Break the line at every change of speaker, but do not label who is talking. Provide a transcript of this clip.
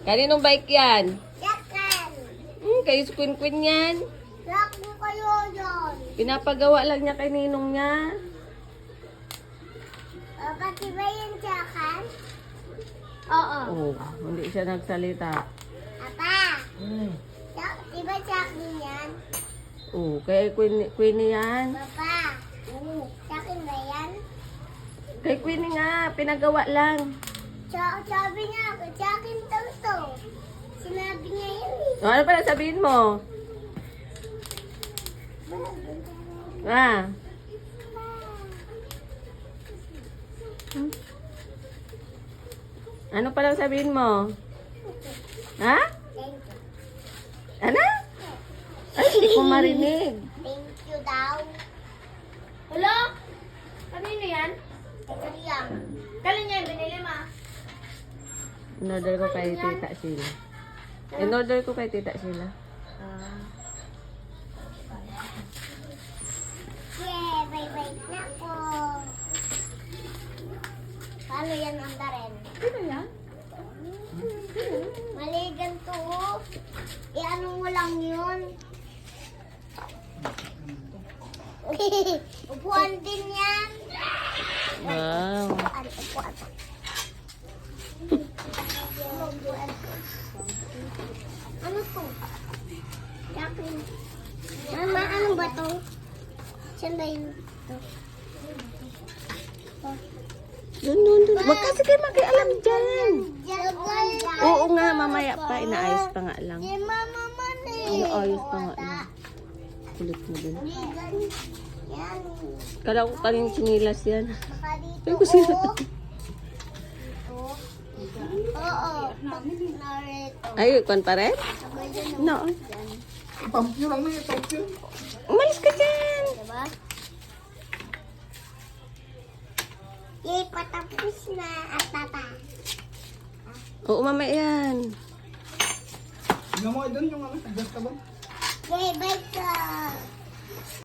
Kaninong bike yan?
Yakan.
Kayo si Queen Queen yan.
Lock mo kayo yun.
Pinapagawa lang niya kay ninong niya.
Pati ba yung yakan? Oo.
Oh, hindi siya nagsalita.
Apa. Di ba yakin yan?
Oh, kay Queenie yan.
Papa. Yakin ba yan?
Kay Queenie nga, pinagawa lang.
Sabi niya, yakin daw to. Sinabi niya yan eh.
O, ano pala sabihin mo? Ah. Ano palang sabihin mo? Ha?
Thank you.
Ano? Ay, hindi ko marinig.
Thank you daw.
Hello? Kanino yan?
Ito yan.
Kailan niya yung binili, ma?
In-order ko kay Tita Sheila. In-order ko kay Tita Sheila.
Yeah, bye-bye na po. Paano yan ang rin?
Sino yan?
Maligan to. I-ano mo lang yun. Upuan din yan.
Wow.
Upuan. Upuan. Ano to? Yakin. Mama, ano ba to? Saan ba yun?
Dun. Wag kasi kayo makialam dyan.
Diyan.
Oo nga, mamaya pa. Inaayos pa nga lang.
Di mama man eh.
Inaayos pa nga lang. Kulit mo din.
Yan.
Kala ko kaning sinilas yan.
Baka dito.
Ay, kusina.
Oo. Narito.
Ay, kwan pa rin?
Sabay dyan.
No.
Pampyo lang na yung pampyo.
Umalis ka dyan.
Diba? Yay, patapos na at tata.
Oo, mamaya yan.
Tingnan mo doon yung ano, adjust ka ba?
Yay, bye ka.